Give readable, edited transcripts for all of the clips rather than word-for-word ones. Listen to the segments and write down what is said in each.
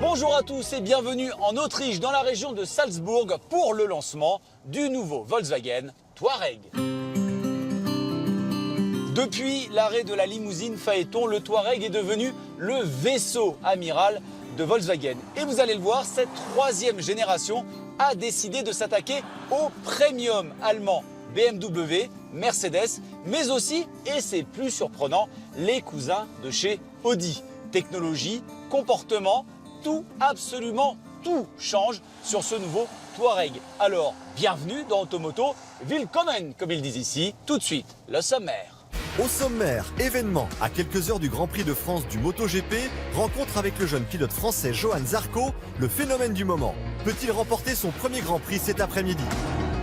Bonjour à tous et bienvenue en Autriche dans la région de Salzbourg pour le lancement du nouveau Volkswagen Touareg. Depuis l'arrêt de la limousine Phaéton, le Touareg est devenu le vaisseau amiral de Volkswagen. Et vous allez le voir, cette troisième génération a décidé de s'attaquer au premium allemand BMW, Mercedes, mais aussi, et c'est plus surprenant, les cousins de chez Audi. Technologie, comportement, tout, absolument tout change sur ce nouveau Touareg. Alors, bienvenue dans Automoto, willkommen, comme ils disent ici. Tout de suite, le sommaire. Au sommaire, événement, à quelques heures du Grand Prix de France du MotoGP, rencontre avec le jeune pilote français Johann Zarco, le phénomène du moment. Peut-il remporter son premier Grand Prix cet après-midi?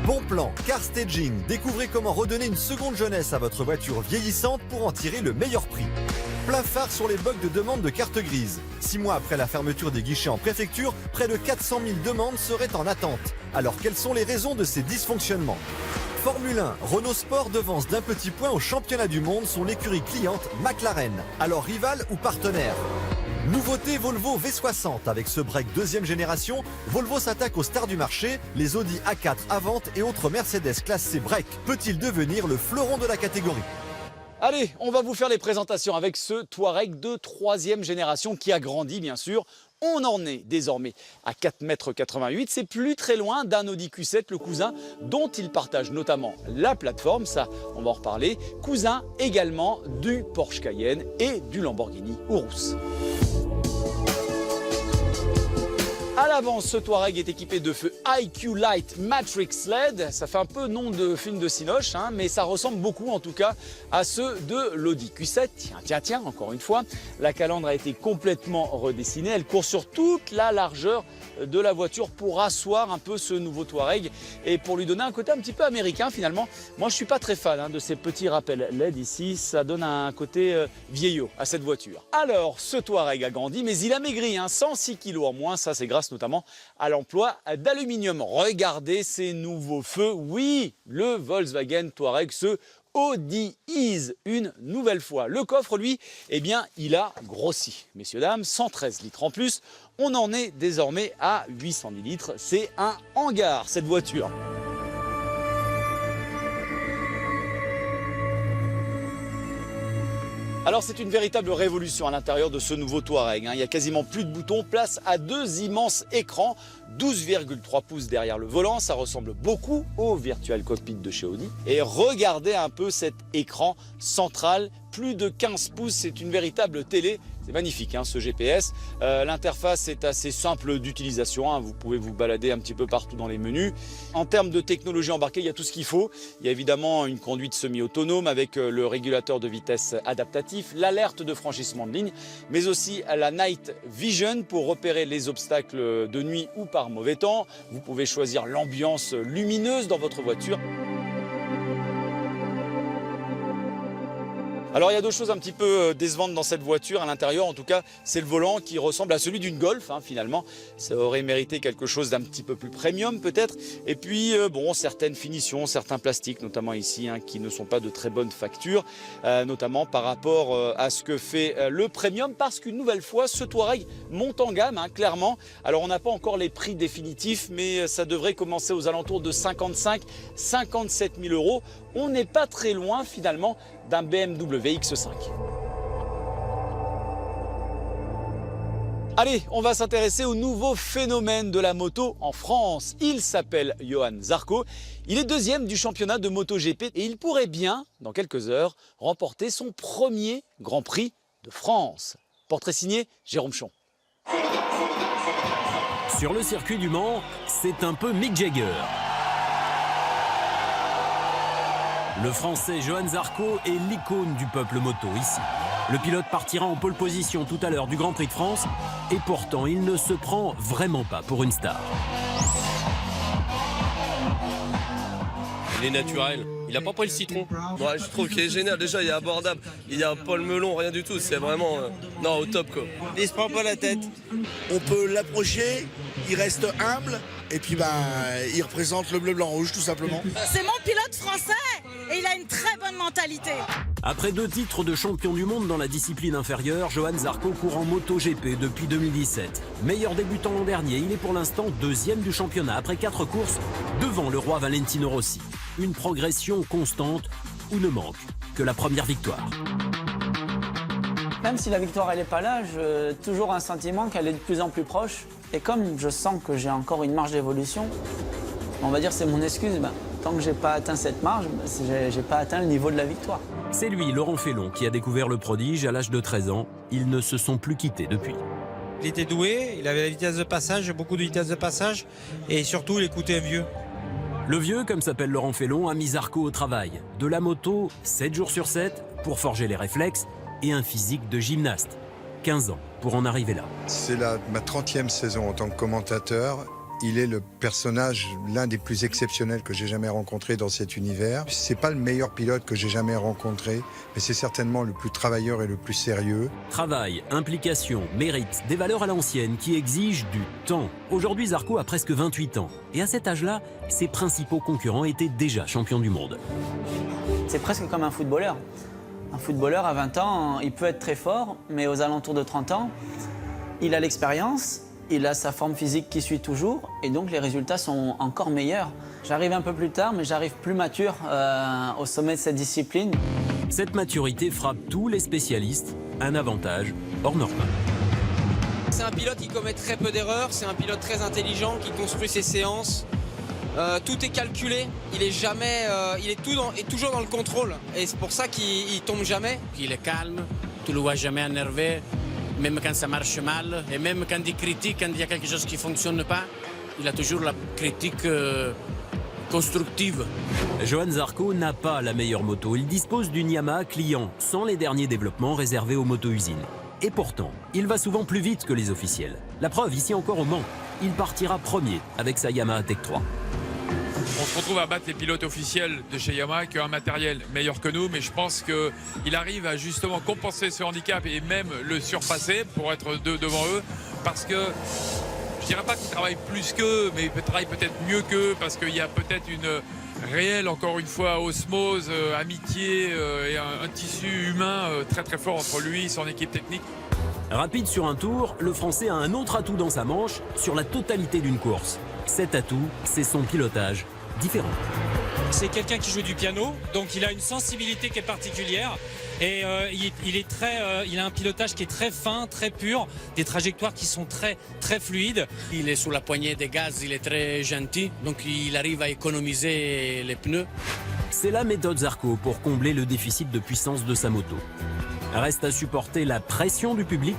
Bon plan, car staging, découvrez comment redonner une seconde jeunesse à votre voiture vieillissante pour en tirer le meilleur prix. Plein phare sur les bugs de demande de carte grise. 6 mois après la fermeture des guichets en préfecture, près de 400 000 demandes seraient en attente. Alors quelles sont les raisons de ces dysfonctionnements? Formule 1, Renault Sport devance d'un petit point au championnat du monde son écurie cliente McLaren. Alors rival ou partenaire? Nouveauté Volvo V60. Avec ce break deuxième génération, Volvo s'attaque aux stars du marché, les Audi A4 Avant et autres Mercedes classe C break. Peut-il devenir le fleuron de la catégorie? Allez, on va vous faire les présentations avec ce Touareg de troisième génération qui a grandi bien sûr. On en est désormais à 4,88 m, c'est plus très loin d'un Audi Q7, le cousin dont il partage notamment la plateforme, ça on va en reparler, cousin également du Porsche Cayenne et du Lamborghini Urus. À l'avant, ce Touareg est équipé de feux IQ Light Matrix LED. Ça fait un peu nom de film de Cinoche, hein, mais ça ressemble beaucoup en tout cas à ceux de l'Audi Q7. Tiens, encore une fois, la calandre a été complètement redessinée. Elle court sur toute la largeur de la voiture pour asseoir un peu ce nouveau Touareg et pour lui donner un côté un petit peu américain finalement. Moi, je suis pas très fan de ces petits rappels LED ici. Ça donne un côté vieillot à cette voiture. Alors, ce Touareg a grandi, mais il a maigri, 106 kg en moins. Ça, c'est grâce notamment à l'emploi d'aluminium. Regardez ces nouveaux feux. Oui, le Volkswagen Touareg se Audi-ise une nouvelle fois. Le coffre, lui, eh bien, il a grossi. Messieurs, dames, 113 litres en plus. On en est désormais à 810 litres. C'est un hangar, cette voiture. Alors c'est une véritable révolution à l'intérieur de ce nouveau Touareg. Il n'y a quasiment plus de boutons, place à deux immenses écrans, 12,3 pouces derrière le volant. Ça ressemble beaucoup au Virtual Cockpit de chez Audi. Et regardez un peu cet écran central, plus de 15 pouces, c'est une véritable télé. C'est magnifique ce GPS. L'interface est assez simple d'utilisation. Vous pouvez vous balader un petit peu partout dans les menus. En termes de technologie embarquée, il y a tout ce qu'il faut. Il y a évidemment une conduite semi-autonome avec le régulateur de vitesse adaptatif, l'alerte de franchissement de ligne, mais aussi la Night Vision pour repérer les obstacles de nuit ou par mauvais temps. Vous pouvez choisir l'ambiance lumineuse dans votre voiture. Alors il y a deux choses un petit peu décevantes dans cette voiture à l'intérieur, en tout cas c'est le volant qui ressemble à celui d'une Golf finalement. Ça aurait mérité quelque chose d'un petit peu plus premium peut-être. Et puis bon, certaines finitions, certains plastiques notamment ici qui ne sont pas de très bonne facture, notamment par rapport à ce que fait le premium, parce qu'une nouvelle fois ce Touareg monte en gamme clairement. Alors on n'a pas encore les prix définitifs, mais ça devrait commencer aux alentours de 55-57 000 euros. On n'est pas très loin finalement d'un BMW X5. Allez, on va s'intéresser au nouveau phénomène de la moto en France. Il s'appelle Johann Zarco. Il est deuxième du championnat de MotoGP et il pourrait bien, dans quelques heures, remporter son premier Grand Prix de France. Portrait signé Jérôme Chon. Sur le circuit du Mans, c'est un peu Mick Jagger. Le Français Johann Zarco est l'icône du peuple moto ici. Le pilote partira en pole position tout à l'heure du Grand Prix de France et pourtant il ne se prend vraiment pas pour une star. Il est naturel, il n'a pas pris le citron. Ouais, je trouve qu'il est génial, déjà il est abordable, il n'y a pas le melon, rien du tout, c'est vraiment non, au top quoi. Il se prend pas la tête, on peut l'approcher, il reste humble et puis il représente le bleu, blanc, rouge tout simplement. C'est mon pilote français. et il a une très bonne mentalité. Après 2 titres de champion du monde dans la discipline inférieure, Johann Zarco court en MotoGP depuis 2017. Meilleur débutant l'an dernier, il est pour l'instant 2e du championnat après 4 courses devant le roi Valentino Rossi. Une progression constante où ne manque que la première victoire. Même si la victoire elle n'est pas là, j'ai toujours un sentiment qu'elle est de plus en plus proche. Et comme je sens que j'ai encore une marge d'évolution, on va dire c'est mon excuse, tant que j'ai pas atteint cette marge, j'ai pas atteint le niveau de la victoire. C'est lui, Laurent Fellon, qui a découvert le prodige à l'âge de 13 ans. Ils ne se sont plus quittés depuis. Il était doué, il avait la vitesse de passage, beaucoup de vitesse de passage, et surtout il écoutait un vieux. Le vieux, comme s'appelle Laurent Fellon, a mis Zarco au travail. De la moto, 7 jours sur 7, pour forger les réflexes et un physique de gymnaste. 15 ans pour en arriver là. C'est ma 30e saison en tant que commentateur. Il est le personnage, l'un des plus exceptionnels que j'ai jamais rencontré dans cet univers. C'est pas le meilleur pilote que j'ai jamais rencontré, mais c'est certainement le plus travailleur et le plus sérieux. Travail, implication, mérite, des valeurs à l'ancienne qui exigent du temps. Aujourd'hui, Zarco a presque 28 ans. Et à cet âge-là, ses principaux concurrents étaient déjà champions du monde. C'est presque comme un footballeur. Un footballeur à 20 ans, il peut être très fort, mais aux alentours de 30 ans, il a l'expérience, il a sa forme physique qui suit toujours, et donc les résultats sont encore meilleurs. J'arrive un peu plus tard, mais j'arrive plus mature au sommet de cette discipline. Cette maturité frappe tous les spécialistes, un avantage hors normal. C'est un pilote qui commet très peu d'erreurs, c'est un pilote très intelligent qui construit ses séances. Tout est calculé, il est jamais, il est toujours dans le contrôle, et c'est pour ça qu'il tombe jamais. Il est calme, tu le vois jamais énervé, même quand ça marche mal, et même quand il critique, quand il y a quelque chose qui ne fonctionne pas, il a toujours la critique constructive. Johann Zarco n'a pas la meilleure moto, il dispose d'une Yamaha client, sans les derniers développements réservés aux moto-usines. Et pourtant, il va souvent plus vite que les officiels. La preuve, ici encore au Mans, il partira premier avec sa Yamaha Tech 3. On se retrouve à battre les pilotes officiels de chez Yamaha qui ont un matériel meilleur que nous, mais je pense qu'il arrive à justement compenser ce handicap et même le surpasser pour être devant eux, parce que je dirais pas qu'il travaille plus qu'eux, mais il travaille peut-être mieux qu'eux, parce qu'il y a peut-être une réelle, encore une fois, osmose, amitié et un tissu humain très très fort entre lui et son équipe technique. Rapide sur un tour, le Français a un autre atout dans sa manche sur la totalité d'une course. Cet atout, c'est son pilotage différent. C'est quelqu'un qui joue du piano, donc il a une sensibilité qui est particulière et il a un pilotage qui est très fin, très pur, des trajectoires qui sont très fluides. Il est sous la poignée des gaz, il est très gentil, donc il arrive à économiser les pneus. C'est la méthode Zarco pour combler le déficit de puissance de sa moto. Reste à supporter la pression du public,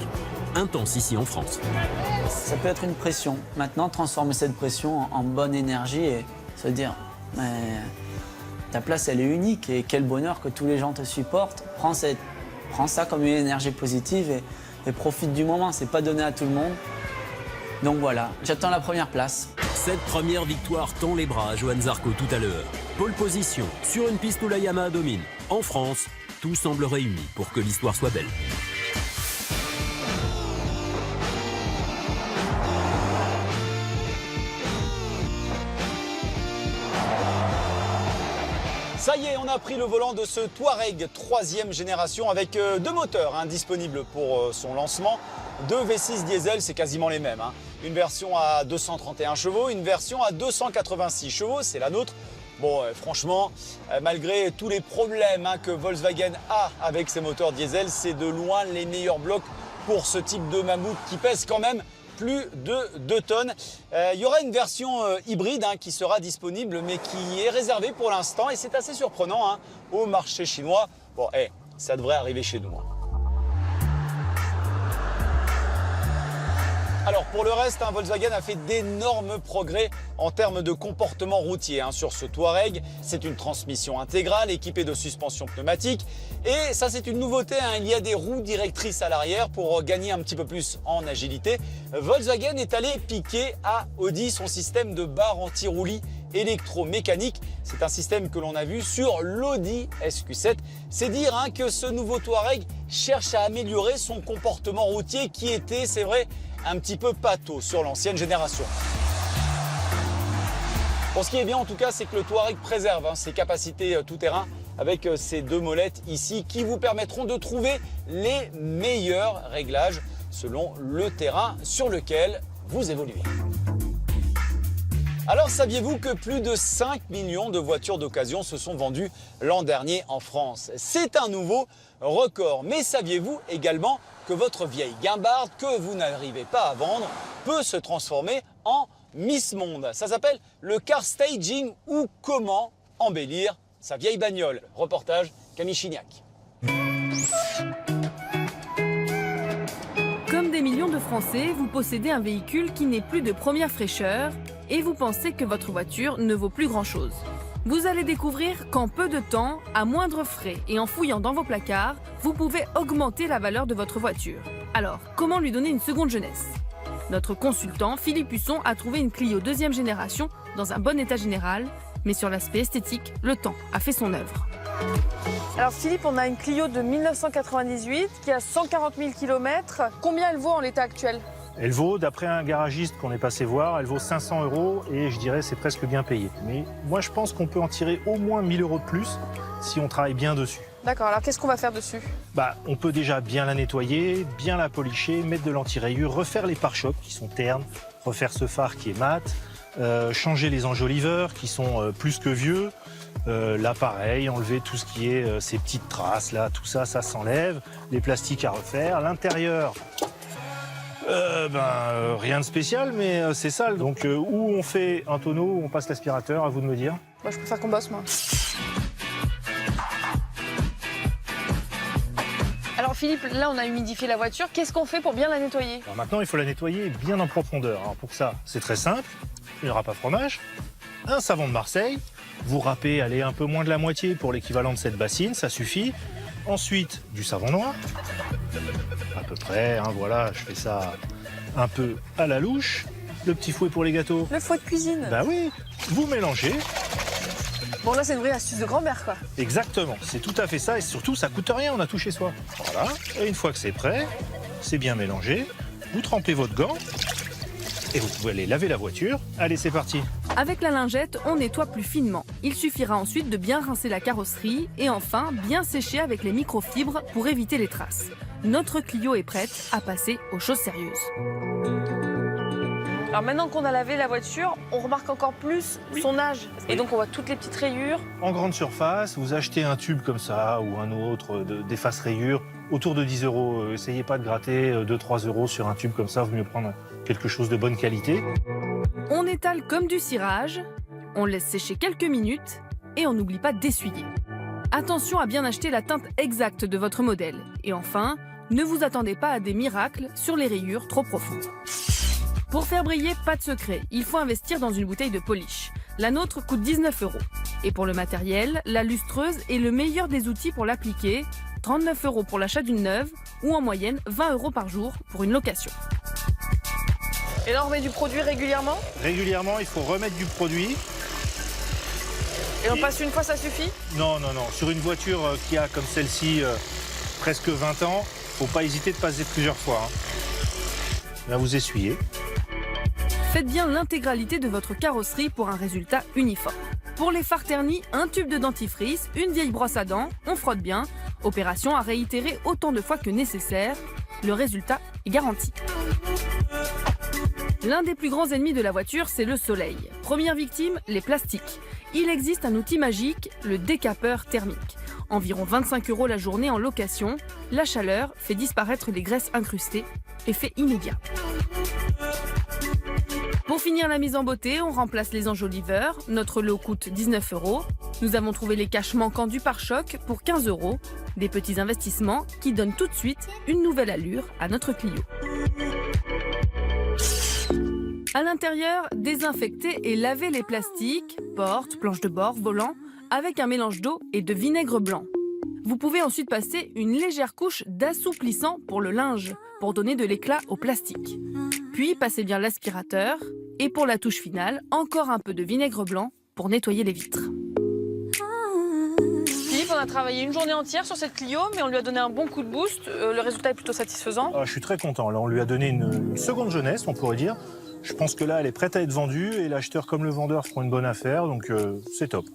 intense ici en France. Ça peut être une pression. Maintenant, transformer cette pression en bonne énergie et se dire ta place, elle est unique et quel bonheur que tous les gens te supportent. Prends ça comme une énergie positive et profite du moment. C'est pas donné à tout le monde. Donc voilà, j'attends la première place. Cette première victoire tend les bras à Johann Zarco tout à l'heure. Pole position sur une piste où la Yamaha domine. En France, tout semble réuni pour que l'histoire soit belle. Ça y est, on a pris le volant de ce Touareg 3e génération avec 2 moteurs disponibles pour son lancement. 2 V6 diesel, c'est quasiment les mêmes. Une version à 231 chevaux, une version à 286 chevaux, c'est la nôtre. Bon, franchement, malgré tous les problèmes que Volkswagen a avec ses moteurs diesel, c'est de loin les meilleurs blocs pour ce type de mammouth qui pèse quand même plus de 2 tonnes. Il y aura une version hybride qui sera disponible, mais qui est réservée pour l'instant, et c'est assez surprenant au marché chinois. Bon, ça devrait arriver chez nous. Alors pour le reste, Volkswagen a fait d'énormes progrès en termes de comportement routier sur ce Touareg. C'est une transmission intégrale équipée de suspension pneumatique. Et ça, c'est une nouveauté. Il y a des roues directrices à l'arrière pour gagner un petit peu plus en agilité. Volkswagen est allé piquer à Audi son système de barre anti-roulis électromécanique. C'est un système que l'on a vu sur l'Audi SQ7. C'est dire que ce nouveau Touareg cherche à améliorer son comportement routier qui était, c'est vrai, un petit peu pâteau sur l'ancienne génération. Bon, ce qui est bien en tout cas, c'est que le Touareg préserve ses capacités tout-terrain avec ces deux molettes ici qui vous permettront de trouver les meilleurs réglages selon le terrain sur lequel vous évoluez. Alors saviez-vous que plus de 5 millions de voitures d'occasion se sont vendues l'an dernier en France? C'est un nouveau record. Mais saviez-vous également que votre vieille guimbarde que vous n'arrivez pas à vendre peut se transformer en Miss Monde? Ça s'appelle le car staging ou comment embellir sa vieille bagnole. Reportage Camille Chignac. Comme des millions de Français, vous possédez un véhicule qui n'est plus de première fraîcheur et vous pensez que votre voiture ne vaut plus grand-chose. Vous allez découvrir qu'en peu de temps, à moindre frais et en fouillant dans vos placards, vous pouvez augmenter la valeur de votre voiture. Alors, comment lui donner une seconde jeunesse? Notre consultant, Philippe Husson, a trouvé une Clio deuxième génération dans un bon état général, mais sur l'aspect esthétique, le temps a fait son œuvre. Alors Philippe, on a une Clio de 1998 qui a 140 000 km. Combien elle vaut en l'état actuel? Elle vaut, d'après un garagiste qu'on est passé voir, elle vaut 500 € et je dirais c'est presque bien payé. Mais moi je pense qu'on peut en tirer au moins 1000 € de plus si on travaille bien dessus. D'accord, alors qu'est-ce qu'on va faire dessus? On peut déjà bien la nettoyer, bien la policher, mettre de l'anti-rayures, refaire les pare-chocs qui sont ternes, refaire ce phare qui est mat, changer les enjoliveurs qui sont plus que vieux. Là pareil, enlever tout ce qui est ces petites traces là, tout ça, ça s'enlève. Les plastiques à refaire, l'intérieur, rien de spécial, mais c'est sale. Donc où on fait un tonneau, où on passe l'aspirateur, à vous de me dire. Moi je préfère qu'on bosse moi. Alors Philippe, là on a humidifié la voiture, qu'est-ce qu'on fait pour bien la nettoyer? Alors maintenant il faut la nettoyer bien en profondeur. Alors pour ça, c'est très simple, une râpe à fromage, un savon de Marseille, vous râpez allez, un peu moins de la moitié pour l'équivalent de cette bassine, ça suffit. Ensuite, du savon noir, à peu près, hein, voilà, je fais ça un peu à la louche. Le petit fouet pour les gâteaux. Le fouet de cuisine. Bah oui, vous mélangez. Bon là c'est une vraie astuce de grand-mère quoi. Exactement, c'est tout à fait ça et surtout ça coûte rien, on a tout chez soi. Voilà, et une fois que c'est prêt, c'est bien mélangé, vous trempez votre gant et vous pouvez aller laver la voiture. Allez, c'est parti. Avec la lingette, on nettoie plus finement. Il suffira ensuite de bien rincer la carrosserie et enfin bien sécher avec les microfibres pour éviter les traces. Notre Clio est prête à passer aux choses sérieuses. Alors maintenant qu'on a lavé la voiture, on remarque encore plus son âge. Et donc on voit toutes les petites rayures. En grande surface, vous achetez un tube comme ça ou un autre d'efface-rayures autour de 10 €. Essayez pas de gratter 2-3 € sur un tube comme ça, vaut mieux prendre quelque chose de bonne qualité. On étale comme du cirage, on laisse sécher quelques minutes et on n'oublie pas d'essuyer. Attention à bien acheter la teinte exacte de votre modèle. Et enfin, ne vous attendez pas à des miracles sur les rayures trop profondes. Pour faire briller, pas de secret, il faut investir dans une bouteille de polish. La nôtre coûte 19 €. Et pour le matériel, la lustreuse est le meilleur des outils pour l'appliquer, 39 € pour l'achat d'une neuve ou en moyenne 20 € par jour pour une location. Et là on remet du produit régulièrement? Régulièrement, il faut remettre du produit. Et on passe une fois, ça suffit? Non, non, non. Sur une voiture qui a comme celle-ci presque 20 ans, faut pas hésiter de passer plusieurs fois. Là, vous essuyez. Faites bien l'intégralité de votre carrosserie pour un résultat uniforme. Pour les phares ternis, un tube de dentifrice, une vieille brosse à dents, on frotte bien. Opération à réitérer autant de fois que nécessaire. Le résultat est garanti. L'un des plus grands ennemis de la voiture, c'est le soleil. Première victime, les plastiques. Il existe un outil magique, le décapeur thermique. Environ 25 € la journée en location. La chaleur fait disparaître les graisses incrustées. Effet immédiat. Pour finir la mise en beauté, on remplace les enjoliveurs. Notre lot coûte 19 €. Nous avons trouvé les caches manquants du pare-choc pour 15 €. Des petits investissements qui donnent tout de suite une nouvelle allure à notre Clio. À l'intérieur, désinfecter et laver les plastiques, portes, planches de bord, volants, avec un mélange d'eau et de vinaigre blanc. Vous pouvez ensuite passer une légère couche d'assouplissant pour le linge, pour donner de l'éclat au plastique. Puis passez bien l'aspirateur et pour la touche finale, encore un peu de vinaigre blanc pour nettoyer les vitres. Philippe, on a travaillé une journée entière sur cette Clio, mais on lui a donné un bon coup de boost. Le résultat est plutôt satisfaisant. Je suis très content. Là, on lui a donné une seconde jeunesse, on pourrait dire. Je pense que là, elle est prête à être vendue et l'acheteur comme le vendeur feront une bonne affaire, donc c'est top.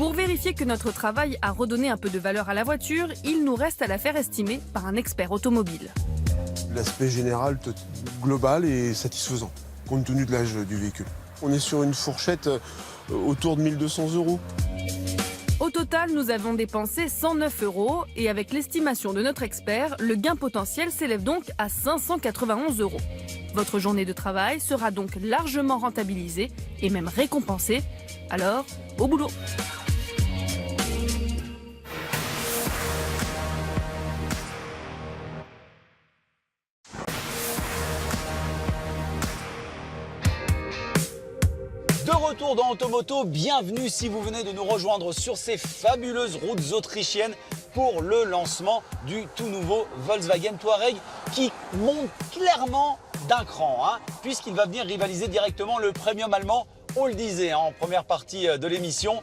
Pour vérifier que notre travail a redonné un peu de valeur à la voiture, il nous reste à la faire estimer par un expert automobile. L'aspect général, global est satisfaisant, compte tenu de l'âge du véhicule. On est sur une fourchette autour de 1 200 €. Au total, nous avons dépensé 109 € et avec l'estimation de notre expert, le gain potentiel s'élève donc à 591 €. Votre journée de travail sera donc largement rentabilisée et même récompensée. Alors, au boulot! De retour dans Automoto, bienvenue si vous venez de nous rejoindre sur ces fabuleuses routes autrichiennes pour le lancement du tout nouveau Volkswagen Touareg qui monte clairement d'un cran, puisqu'il va venir rivaliser directement le premium allemand. On le disait en première partie de l'émission,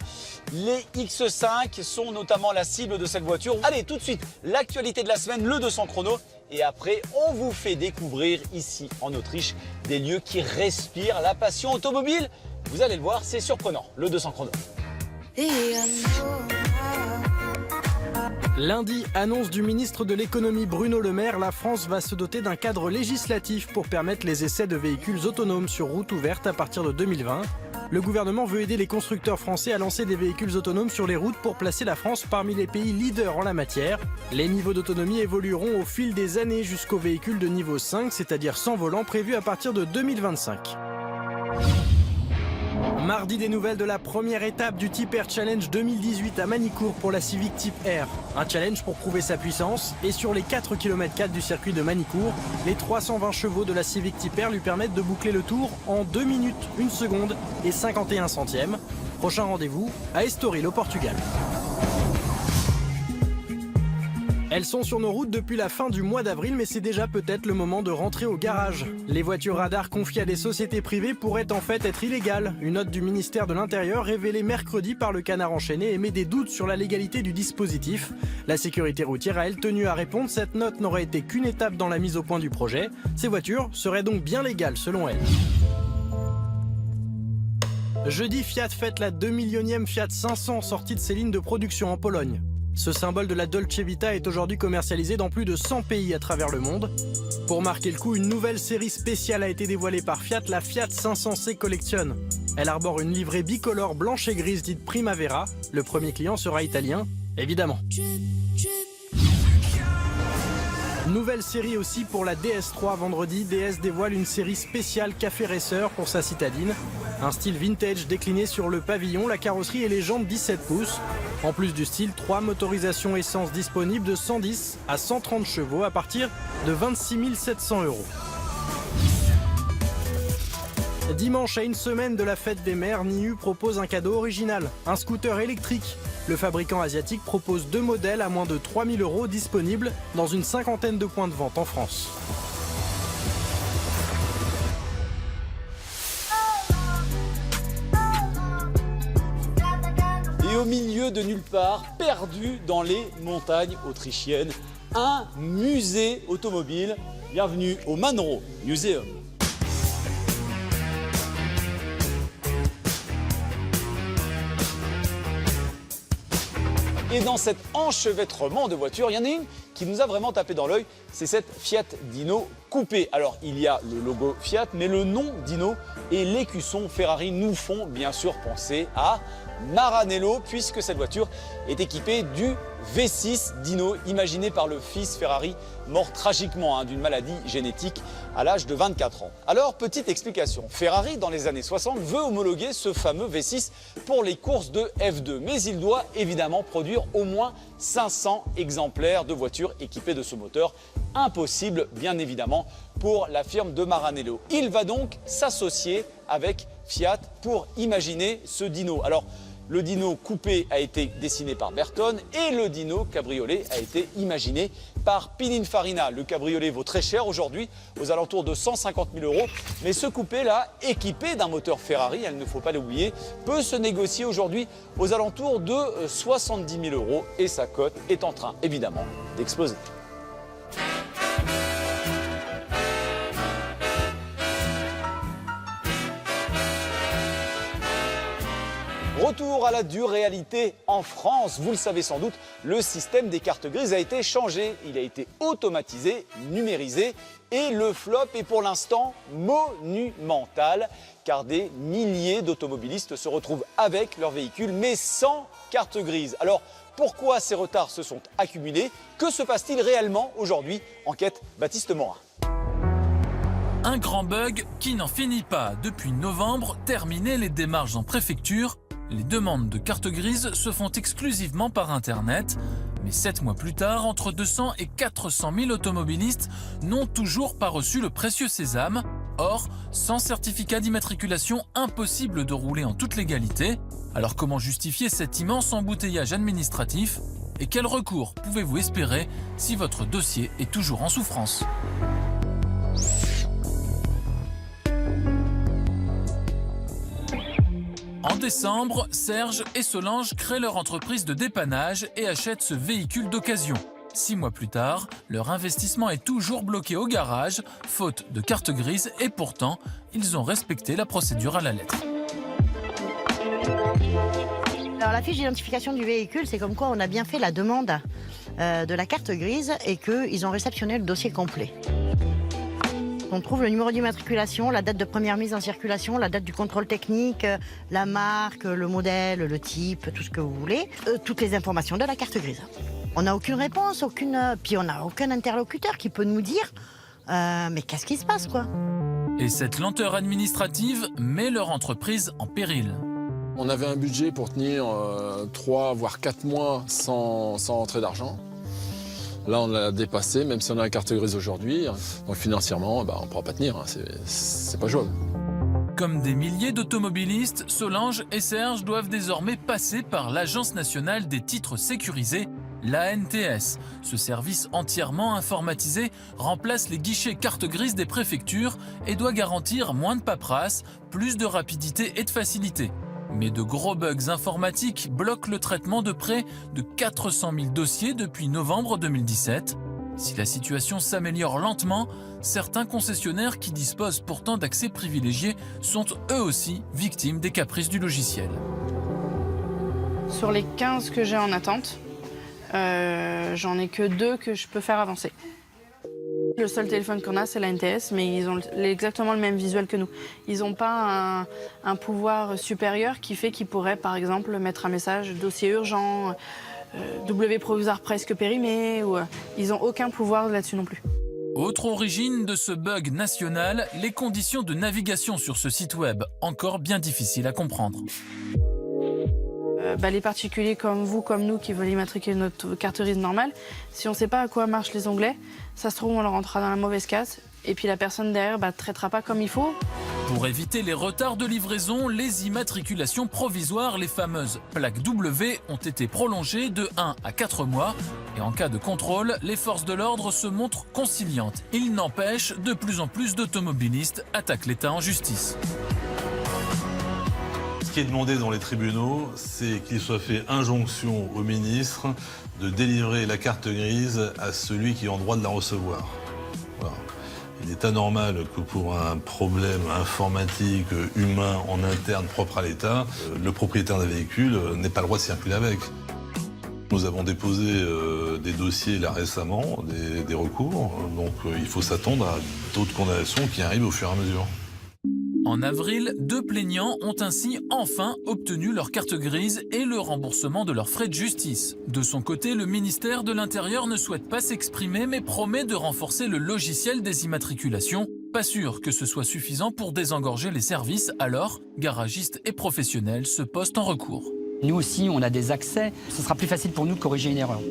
les X5 sont notamment la cible de cette voiture. Allez, tout de suite, l'actualité de la semaine, le 200 chrono. Et après, on vous fait découvrir ici en Autriche des lieux qui respirent la passion automobile. Vous allez le voir, c'est surprenant, le 200 chrono. Lundi, annonce du ministre de l'économie Bruno Le Maire, la France va se doter d'un cadre législatif pour permettre les essais de véhicules autonomes sur route ouverte à partir de 2020. Le gouvernement veut aider les constructeurs français à lancer des véhicules autonomes sur les routes pour placer la France parmi les pays leaders en la matière. Les niveaux d'autonomie évolueront au fil des années jusqu'aux véhicules de niveau 5, c'est-à-dire sans volant, prévus à partir de 2025. Mardi, des nouvelles de la première étape du Type R Challenge 2018 à Manicourt pour la Civic Type R. Un challenge pour prouver sa puissance et sur les 4 km du circuit de Manicourt, les 320 chevaux de la Civic Type R lui permettent de boucler le tour en 2 minutes, 1 seconde et 51 centièmes. Prochain rendez-vous à Estoril au Portugal. Elles sont sur nos routes depuis la fin du mois d'avril, mais c'est déjà peut-être le moment de rentrer au garage. Les voitures radars confiées à des sociétés privées pourraient en fait être illégales. Une note du ministère de l'Intérieur révélée mercredi par le Canard enchaîné émet des doutes sur la légalité du dispositif. La sécurité routière a elle tenu à répondre, cette note n'aurait été qu'une étape dans la mise au point du projet. Ces voitures seraient donc bien légales selon elle. Jeudi, Fiat fête la 2 millionième Fiat 500 sortie de ses lignes de production en Pologne. Ce symbole de la Dolce Vita est aujourd'hui commercialisé dans plus de 100 pays à travers le monde. Pour marquer le coup, une nouvelle série spéciale a été dévoilée par Fiat, la Fiat 500C Collection. Elle arbore une livrée bicolore blanche et grise dite Primavera. Le premier client sera italien, évidemment. Nouvelle série aussi pour la DS3 vendredi. DS dévoile une série spéciale Café Racer pour sa citadine. Un style vintage décliné sur le pavillon, la carrosserie et les jantes 17 pouces. En plus du style, 3 motorisations essence disponibles de 110 à 130 chevaux à partir de 26 700 €. Dimanche, à une semaine de la fête des mères, Niu propose un cadeau original, un scooter électrique. Le fabricant asiatique propose 2 modèles à moins de 3 000 € disponibles dans une cinquantaine de points de vente en France. Et au milieu de nulle part, perdu dans les montagnes autrichiennes, un musée automobile. Bienvenue au Manro Museum. Et dans cet enchevêtrement de voitures, il y en a une qui nous a vraiment tapé dans l'œil, c'est cette Fiat Dino coupée. Alors il y a le logo Fiat, mais le nom Dino et l'écusson Ferrari nous font bien sûr penser à Maranello, puisque cette voiture est équipée du V6 Dino, imaginé par le fils Ferrari, mort tragiquement d'une maladie génétique à l'âge de 24 ans. Alors, petite explication, Ferrari, dans les années 60, veut homologuer ce fameux V6 pour les courses de F2, mais il doit évidemment produire au moins 500 exemplaires de voitures équipées de ce moteur. Impossible, bien évidemment, pour la firme de Maranello. Il va donc s'associer avec Fiat pour imaginer ce Dino. Alors, le Dino coupé a été dessiné par Bertone et le Dino cabriolet a été imaginé par Pininfarina. Le cabriolet vaut très cher aujourd'hui, aux alentours de 150 000 €. Mais ce coupé-là, équipé d'un moteur Ferrari, il ne faut pas l'oublier, peut se négocier aujourd'hui aux alentours de 70 000 € et sa cote est en train, évidemment, d'exploser. Retour à la dure réalité en France. Vous le savez sans doute, le système des cartes grises a été changé. Il a été automatisé, numérisé et le flop est pour l'instant monumental car des milliers d'automobilistes se retrouvent avec leur véhicule mais sans carte grise. Alors pourquoi ces retards se sont accumulés? Que se passe-t-il réellement aujourd'hui? Enquête Baptiste Morin. Un grand bug qui n'en finit pas. Depuis novembre, terminées les démarches en préfecture, les demandes de carte grise se font exclusivement par Internet. Mais 7 mois plus tard, entre 200 et 400 000 automobilistes n'ont toujours pas reçu le précieux sésame. Or, sans certificat d'immatriculation, impossible de rouler en toute légalité. Alors comment justifier cet immense embouteillage administratif? Et quel recours pouvez-vous espérer si votre dossier est toujours en souffrance? En décembre, Serge et Solange créent leur entreprise de dépannage et achètent ce véhicule d'occasion. 6 mois plus tard, leur investissement est toujours bloqué au garage, faute de carte grise, et pourtant, ils ont respecté la procédure à la lettre. Alors la fiche d'identification du véhicule, c'est comme quoi on a bien fait la demande de la carte grise et qu'ils ont réceptionné le dossier complet. On trouve le numéro d'immatriculation, la date de première mise en circulation, la date du contrôle technique, la marque, le modèle, le type, tout ce que vous voulez, toutes les informations de la carte grise. On n'a aucune réponse, puis on n'a aucun interlocuteur qui peut nous dire mais qu'est-ce qui se passe quoi? Et cette lenteur administrative met leur entreprise en péril. On avait un budget pour tenir 3 voire 4 mois sans rentrée d'argent. Là, on l'a dépassé, même si on a la carte grise aujourd'hui. Donc financièrement, on ne pourra pas tenir, hein. C'est pas jouable. Comme des milliers d'automobilistes, Solange et Serge doivent désormais passer par l'Agence nationale des titres sécurisés, l'ANTS. Ce service entièrement informatisé remplace les guichets carte grise des préfectures et doit garantir moins de paperasse, plus de rapidité et de facilité. Mais de gros bugs informatiques bloquent le traitement de près de 400 000 dossiers depuis novembre 2017. Si la situation s'améliore lentement, certains concessionnaires qui disposent pourtant d'accès privilégié sont eux aussi victimes des caprices du logiciel. Sur les 15 que j'ai en attente, j'en ai que 2 que je peux faire avancer. Le seul téléphone qu'on a, c'est la NTS, mais ils ont exactement le même visuel que nous. Ils n'ont pas un pouvoir supérieur qui fait qu'ils pourraient, par exemple, mettre un message « dossier urgent », W provisoire presque périmé, ou ils n'ont aucun pouvoir là-dessus non plus. Autre origine de ce bug national, les conditions de navigation sur ce site web, encore bien difficiles à comprendre. Les particuliers comme vous, comme nous, qui veulent immatriculer notre carte grise normale, si on ne sait pas à quoi marchent les onglets, ça se trouve, on leur rentrera dans la mauvaise case, et puis la personne derrière ne traitera pas comme il faut. Pour éviter les retards de livraison, les immatriculations provisoires, les fameuses plaques W, ont été prolongées de 1 à 4 mois. Et en cas de contrôle, les forces de l'ordre se montrent conciliantes. Il n'empêche, de plus en plus d'automobilistes attaquent l'État en justice. Ce qui est demandé dans les tribunaux, c'est qu'il soit fait injonction au ministre de délivrer la carte grise à celui qui est en droit de la recevoir. Voilà. Il est anormal que pour un problème informatique, humain, en interne, propre à l'État, le propriétaire d'un véhicule n'ait pas le droit de circuler avec. Nous avons déposé des dossiers là récemment, des recours, donc il faut s'attendre à d'autres condamnations qui arrivent au fur et à mesure. En avril, 2 plaignants ont ainsi enfin obtenu leur carte grise et le remboursement de leurs frais de justice. De son côté, le ministère de l'Intérieur ne souhaite pas s'exprimer mais promet de renforcer le logiciel des immatriculations. Pas sûr que ce soit suffisant pour désengorger les services, alors garagistes et professionnels se posent en recours. Nous aussi, on a des accès. Ce sera plus facile pour nous de corriger une erreur.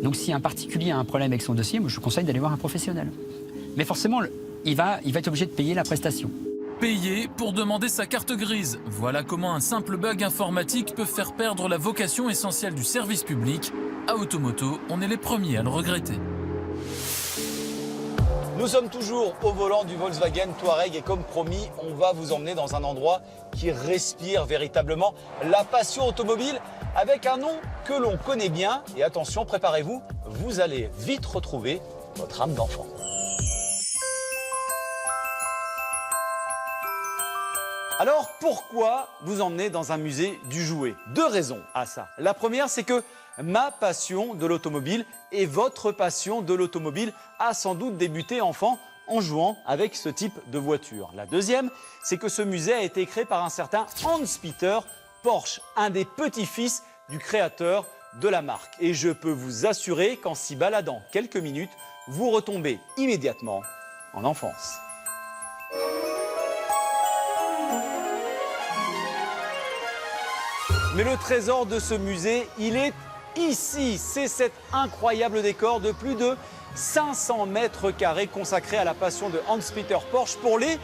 Donc si un particulier a un problème avec son dossier, moi, je conseille d'aller voir un professionnel. Mais forcément, il va être obligé de payer la prestation. Payer pour demander sa carte grise. Voilà comment un simple bug informatique peut faire perdre la vocation essentielle du service public. À Automoto, on est les premiers à le regretter. Nous sommes toujours au volant du Volkswagen Touareg et comme promis, on va vous emmener dans un endroit qui respire véritablement la passion automobile avec un nom que l'on connaît bien. Et attention, préparez-vous, vous allez vite retrouver votre âme d'enfant. Alors pourquoi vous emmener dans un musée du jouet? 2 raisons à ça. La première, c'est que ma passion de l'automobile et votre passion de l'automobile a sans doute débuté enfant en jouant avec ce type de voiture. La deuxième, c'est que ce musée a été créé par un certain Hans-Peter Porsche, un des petits-fils du créateur de la marque. Et je peux vous assurer qu'en s'y baladant quelques minutes, vous retombez immédiatement en enfance. Mais le trésor de ce musée, il est ici. C'est cet incroyable décor de plus de 500 mètres carrés consacré à la passion de Hans-Peter Porsche pour les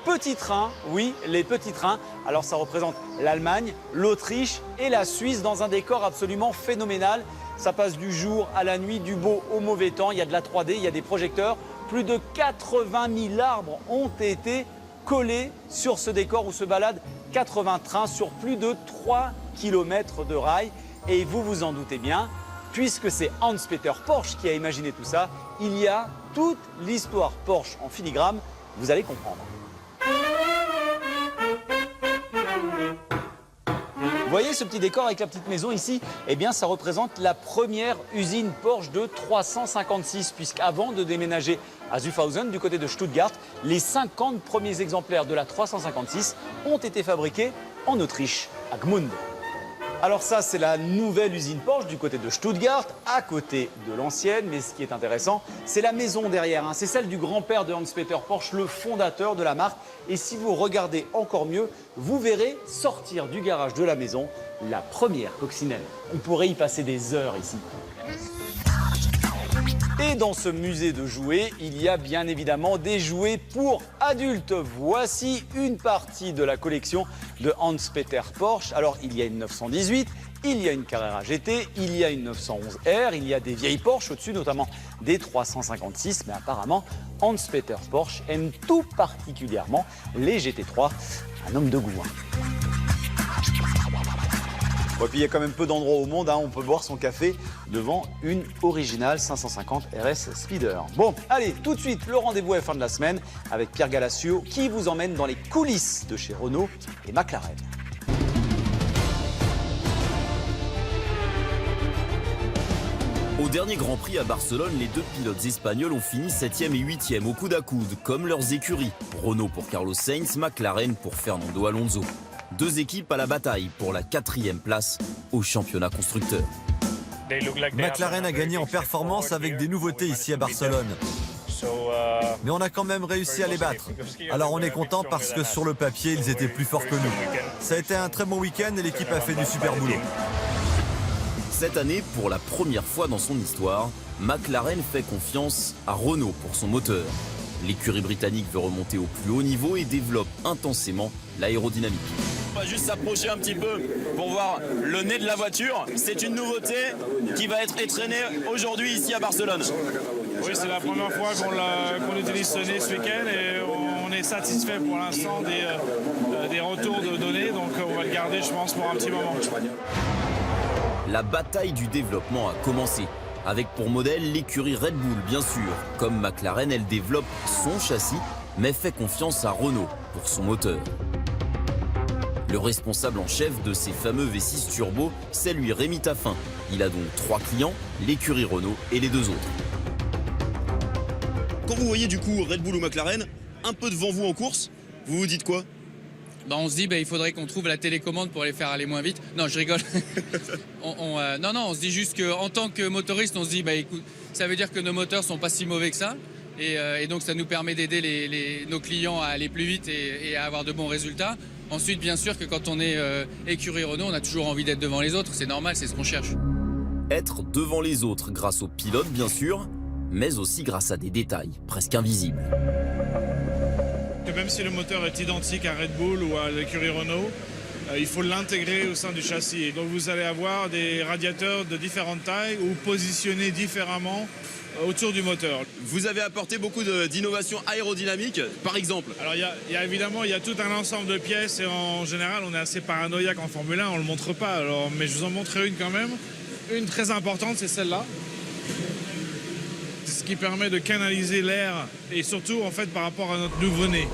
petits trains. Oui, les petits trains. Alors ça représente l'Allemagne, l'Autriche et la Suisse dans un décor absolument phénoménal. Ça passe du jour à la nuit, du beau au mauvais temps. Il y a de la 3D, il y a des projecteurs. Plus de 80 000 arbres ont été collés sur ce décor où se baladent 80 trains sur plus de 3 km de rails. Et vous vous en doutez bien, puisque c'est Hans-Peter Porsche qui a imaginé tout ça, il y a toute l'histoire Porsche en filigrane, vous allez comprendre. Vous voyez ce petit décor avec la petite maison ici? Eh bien, ça représente la première usine Porsche de 356, puisqu'avant de déménager à Zuffhausen, du côté de Stuttgart, les 50 premiers exemplaires de la 356 ont été fabriqués en Autriche, à Gmund. Alors ça, c'est la nouvelle usine Porsche du côté de Stuttgart, à côté de l'ancienne. Mais ce qui est intéressant, c'est la maison derrière. C'est celle du grand-père de Hans-Peter Porsche, le fondateur de la marque. Et si vous regardez encore mieux, vous verrez sortir du garage de la maison la première coccinelle. On pourrait y passer des heures ici. Et dans ce musée de jouets, il y a bien évidemment des jouets pour adultes. Voici une partie de la collection de Hans-Peter Porsche. Alors, il y a une 918, il y a une Carrera GT, il y a une 911 R, il y a des vieilles Porsche au-dessus, notamment des 356. Mais apparemment, Hans-Peter Porsche aime tout particulièrement les GT3. Un homme de goût. Et puis il y a quand même peu d'endroits au monde, on peut boire son café devant une originale 550 RS Speeder. Bon, allez, tout de suite, le rendez-vous à la fin de la semaine avec Pierre Galassio qui vous emmène dans les coulisses de chez Renault et McLaren. Au dernier Grand Prix à Barcelone, les 2 pilotes espagnols ont fini 7e et 8e au coude à coude, comme leurs écuries. Renault pour Carlos Sainz, McLaren pour Fernando Alonso. 2 équipes à la bataille pour la 4e place au championnat constructeur. McLaren a gagné en performance avec des nouveautés ici à Barcelone. Mais on a quand même réussi à les battre. Alors on est content parce que sur le papier, ils étaient plus forts que nous. Ça a été un très bon week-end et l'équipe a fait du super boulot. Cette année, pour la première fois dans son histoire, McLaren fait confiance à Renault pour son moteur. L'écurie britannique veut remonter au plus haut niveau et développe intensément l'aérodynamique. On va juste s'approcher un petit peu pour voir le nez de la voiture. C'est une nouveauté qui va être étraînée aujourd'hui ici à Barcelone. Oui, c'est la première fois qu'on utilise ce nez ce week-end et on est satisfait pour l'instant des retours de données. Donc on va le garder, je pense, pour un petit moment. La bataille du développement a commencé. Avec pour modèle l'écurie Red Bull, bien sûr. Comme McLaren, elle développe son châssis, mais fait confiance à Renault pour son moteur. Le responsable en chef de ces fameux V6 turbo, c'est lui Rémi Taffin. Il a donc 3 clients, l'écurie Renault et les 2 autres. Quand vous voyez du coup Red Bull ou McLaren, un peu devant vous en course, vous vous dites quoi ? On se dit il faudrait qu'on trouve la télécommande pour les faire aller moins vite. Non, je rigole. on se dit juste qu'en tant que motoriste, on se dit écoute, ça veut dire que nos moteurs sont pas si mauvais que ça. Et donc ça nous permet d'aider nos clients à aller plus vite et à avoir de bons résultats. Ensuite, bien sûr que quand on est écurie Renault, on a toujours envie d'être devant les autres. C'est normal, c'est ce qu'on cherche. Être devant les autres grâce aux pilotes, bien sûr, mais aussi grâce à des détails presque invisibles. Même si le moteur est identique à Red Bull ou à l'écurie Renault, il faut l'intégrer au sein du châssis. Et donc vous allez avoir des radiateurs de différentes tailles ou positionnés différemment autour du moteur. Vous avez apporté beaucoup d'innovations aérodynamiques, par exemple. Alors évidemment, il y a tout un ensemble de pièces et en général, on est assez paranoïaque en Formule 1, on ne le montre pas. Mais je vous en montrerai une quand même. Une très importante, c'est celle-là. Ce qui permet de canaliser l'air et surtout en fait par rapport à notre nouveau-né.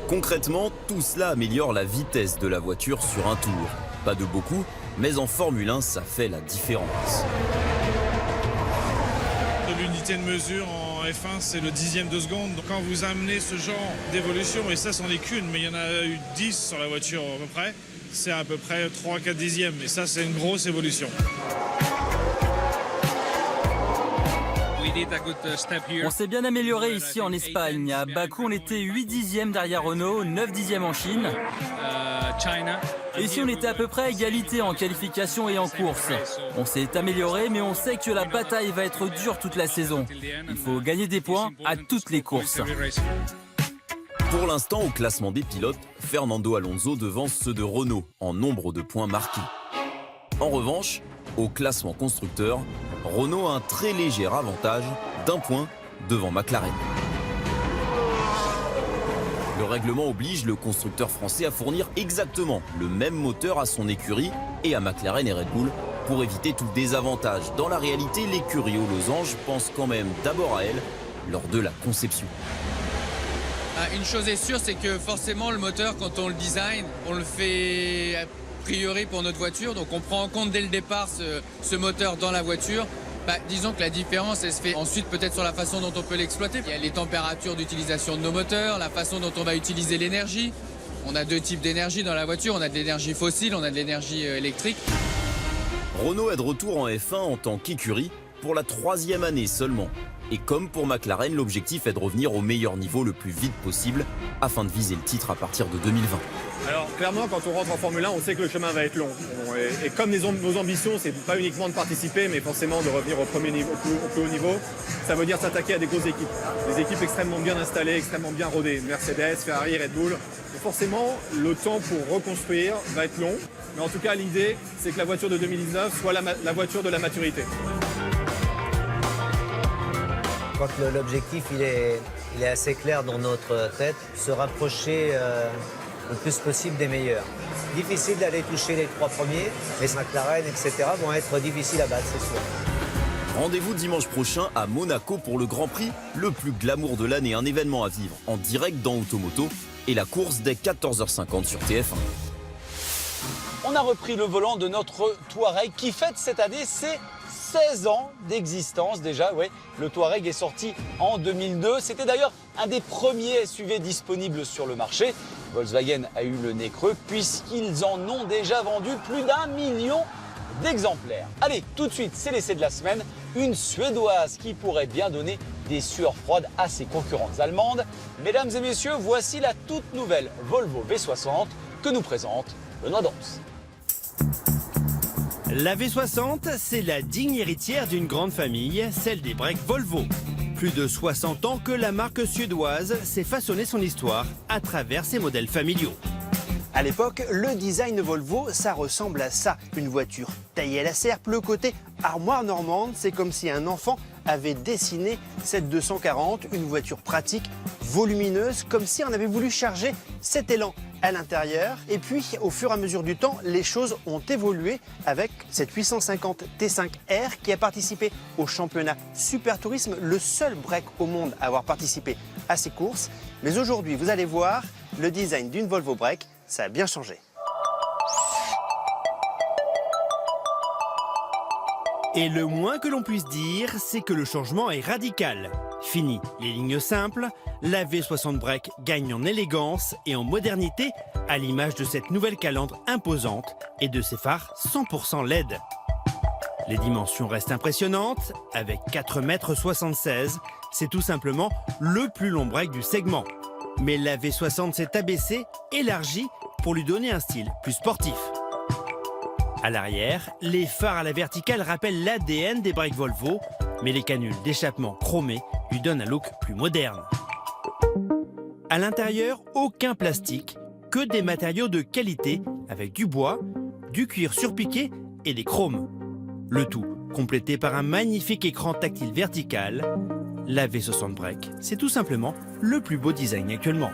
Concrètement, tout cela améliore la vitesse de la voiture sur un tour. Pas de beaucoup, mais en Formule 1, ça fait la différence. L'unité de mesure en F1, c'est le dixième de seconde. Donc quand vous amenez ce genre d'évolution, et ça, c'en est qu'une, mais il y en a eu 10 sur la voiture à peu près, c'est à peu près 3-4 dixièmes. Et ça, c'est une grosse évolution. On s'est bien amélioré ici en Espagne. À Bakou, on était 8 dixièmes derrière Renault, 9 dixièmes en Chine. Ici, on était à peu près à égalité en qualification et en course. On s'est amélioré, mais on sait que la bataille va être dure toute la saison. Il faut gagner des points à toutes les courses. Pour l'instant, au classement des pilotes, Fernando Alonso devance ceux de Renault en nombre de points marqués. En revanche, au classement constructeur, Renault a un très léger avantage d'1 point devant McLaren. Le règlement oblige le constructeur français à fournir exactement le même moteur à son écurie et à McLaren et Red Bull pour éviter tout désavantage. Dans la réalité, l'écurie aux losanges pense quand même d'abord à elle lors de la conception. Une chose est sûre, c'est que forcément le moteur, quand on le design, on le fait a priori pour notre voiture. Donc on prend en compte dès le départ ce moteur dans la voiture. Disons que la différence, elle se fait ensuite peut-être sur la façon dont on peut l'exploiter. Il y a les températures d'utilisation de nos moteurs, la façon dont on va utiliser l'énergie. On a 2 types d'énergie dans la voiture. On a de l'énergie fossile, on a de l'énergie électrique. Renault est de retour en F1 en tant qu'écurie pour la 3e année seulement. Et comme pour McLaren, l'objectif est de revenir au meilleur niveau le plus vite possible afin de viser le titre à partir de 2020. Alors clairement, quand on rentre en Formule 1, on sait que le chemin va être long. Et comme nos ambitions, c'est pas uniquement de participer, mais forcément de revenir au premier niveau, au plus haut niveau, ça veut dire s'attaquer à des grosses équipes. Des équipes extrêmement bien installées, extrêmement bien rodées. Mercedes, Ferrari, Red Bull. Et forcément, le temps pour reconstruire va être long. Mais en tout cas, l'idée, c'est que la voiture de 2019 soit la voiture de la maturité. Je crois que l'objectif, il est assez clair dans notre tête, se rapprocher le plus possible des meilleurs. Difficile d'aller toucher les 3 premiers, mais McLaren, etc. vont être difficiles à battre, c'est sûr. Rendez-vous dimanche prochain à Monaco pour le Grand Prix, le plus glamour de l'année, un événement à vivre en direct dans Automoto et la course dès 14h50 sur TF1. On a repris le volant de notre Touareg qui fête cette année ses 16 ans d'existence déjà. Ouais, le Touareg est sorti en 2002. C'était d'ailleurs un des premiers SUV disponibles sur le marché. Volkswagen a eu le nez creux puisqu'ils en ont déjà vendu plus d'1 million d'exemplaires. Allez, tout de suite, c'est l'essai de la semaine. Une Suédoise qui pourrait bien donner des sueurs froides à ses concurrentes allemandes. Mesdames et messieurs, voici la toute nouvelle Volvo V60 que nous présente Benoît Dons. La V60, c'est la digne héritière d'une grande famille, celle des breaks Volvo. Plus de 60 ans que la marque suédoise s'est façonné son histoire à travers ses modèles familiaux. À l'époque, le design Volvo, ça ressemble à ça. Une voiture taillée à la serpe, le côté armoire normande, c'est comme si un enfant avait dessiné cette 240, une voiture pratique, volumineuse, comme si on avait voulu charger cet élan à l'intérieur. Et puis, au fur et à mesure du temps, les choses ont évolué avec cette 850 T5R qui a participé au championnat Super Tourisme, le seul break au monde à avoir participé à ces courses. Mais aujourd'hui, vous allez voir, le design d'une Volvo Break, ça a bien changé. Et le moins que l'on puisse dire, c'est que le changement est radical. Fini les lignes simples, la V60 Break gagne en élégance et en modernité à l'image de cette nouvelle calandre imposante et de ses phares 100% LED. Les dimensions restent impressionnantes, avec 4,76 m, c'est tout simplement le plus long break du segment. Mais la V60 s'est abaissée, élargie, pour lui donner un style plus sportif. À l'arrière, les phares à la verticale rappellent l'ADN des breaks Volvo, mais les canules d'échappement chromées lui donnent un look plus moderne. À l'intérieur, aucun plastique, que des matériaux de qualité avec du bois, du cuir surpiqué et des chromes. Le tout complété par un magnifique écran tactile vertical. La V60 Break, c'est tout simplement le plus beau design actuellement.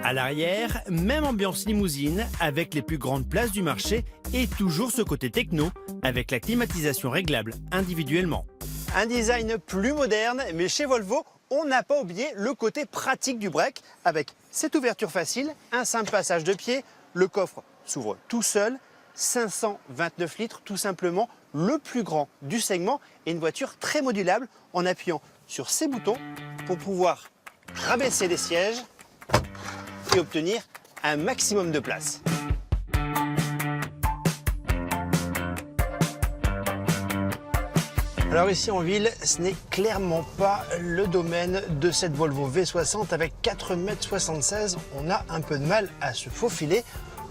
À l'arrière, même ambiance limousine avec les plus grandes places du marché et toujours ce côté techno avec la climatisation réglable individuellement. Un design plus moderne, mais chez Volvo, on n'a pas oublié le côté pratique du break avec Cette ouverture facile, un simple passage de pied, le coffre s'ouvre tout seul, 529 litres tout simplement, le plus grand du segment et une voiture très modulable en appuyant sur ces boutons pour pouvoir rabaisser les sièges et obtenir un maximum de place. Alors ici en ville, ce n'est clairement pas le domaine de cette Volvo V60 avec 4,76 m. On a un peu de mal à se faufiler.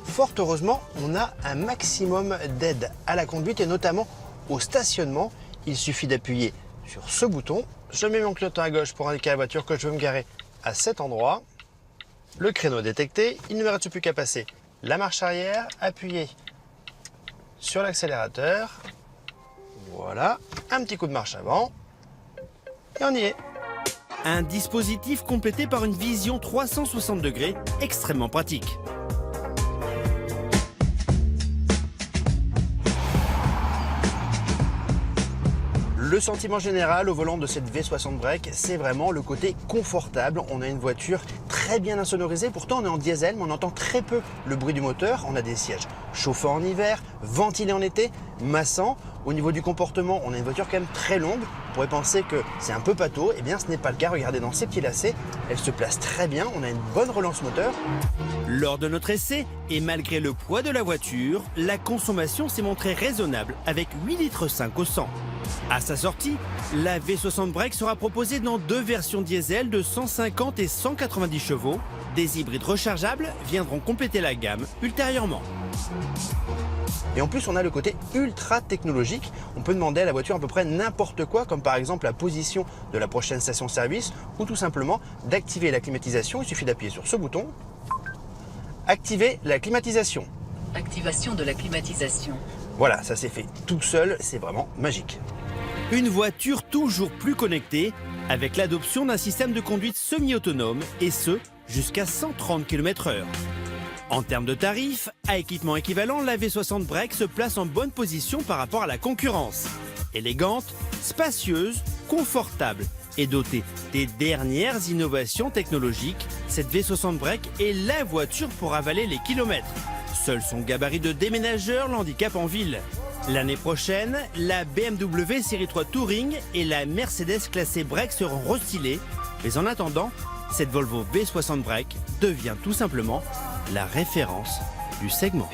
Fort heureusement, on a un maximum d'aide à la conduite et notamment au stationnement. Il suffit d'appuyer sur ce bouton. Je mets mon clignotant à gauche pour indiquer à la voiture que je veux me garer à cet endroit. Le créneau détecté, il ne me reste plus qu'à passer la marche arrière, appuyer sur l'accélérateur. Voilà, un petit coup de marche avant et on y est. Un dispositif complété par une vision 360 degrés extrêmement pratique. Le sentiment général au volant de cette V60 Break, c'est vraiment le côté confortable. On a une voiture très bien insonorisée, pourtant on est en diesel, mais on entend très peu le bruit du moteur. On a des sièges chauffants en hiver, ventilés en été, massants. Au niveau du comportement, on a une voiture quand même très longue. On pourrait penser que c'est un peu pâteau, eh bien ce n'est pas le cas. Regardez dans ces petits lacets, elle se place très bien, on a une bonne relance moteur. Lors de notre essai, et malgré le poids de la voiture, la consommation s'est montrée raisonnable avec 8,5 litres au 100. À sa sortie, la V60 Break sera proposée dans 2 versions diesel de 150 et 190 chevaux. Des hybrides rechargeables viendront compléter la gamme ultérieurement. Et en plus, on a le côté ultra technologique. On peut demander à la voiture à peu près n'importe quoi, comme par exemple la position de la prochaine station-service ou tout simplement d'activer la climatisation. Il suffit d'appuyer sur ce bouton. Activer la climatisation. Activation de la climatisation. Voilà, ça s'est fait tout seul, c'est vraiment magique. Une voiture toujours plus connectée avec l'adoption d'un système de conduite semi-autonome et ce, jusqu'à 130 km/h. En termes de tarifs, à équipement équivalent, la V60 Break se place en bonne position par rapport à la concurrence. Élégante, spacieuse, confortable et dotée des dernières innovations technologiques, cette V60 Break est la voiture pour avaler les kilomètres. Seul son gabarit de déménageur l'handicape en ville. L'année prochaine, la BMW Série 3 Touring et la Mercedes classée Break seront restylées. Mais en attendant, cette Volvo V60 Break devient tout simplement la référence du segment.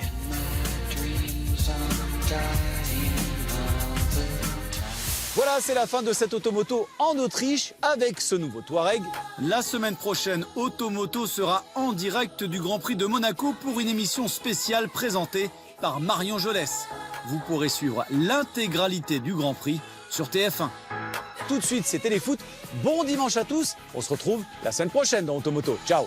Voilà, c'est la fin de cette Automoto en Autriche avec ce nouveau Touareg. La semaine prochaine, Automoto sera en direct du Grand Prix de Monaco pour une émission spéciale présentée par Marion Jolès. Vous pourrez suivre l'intégralité du Grand Prix sur TF1. Tout de suite, c'est Téléfoot. Bon dimanche à tous. On se retrouve la semaine prochaine dans Automoto. Ciao.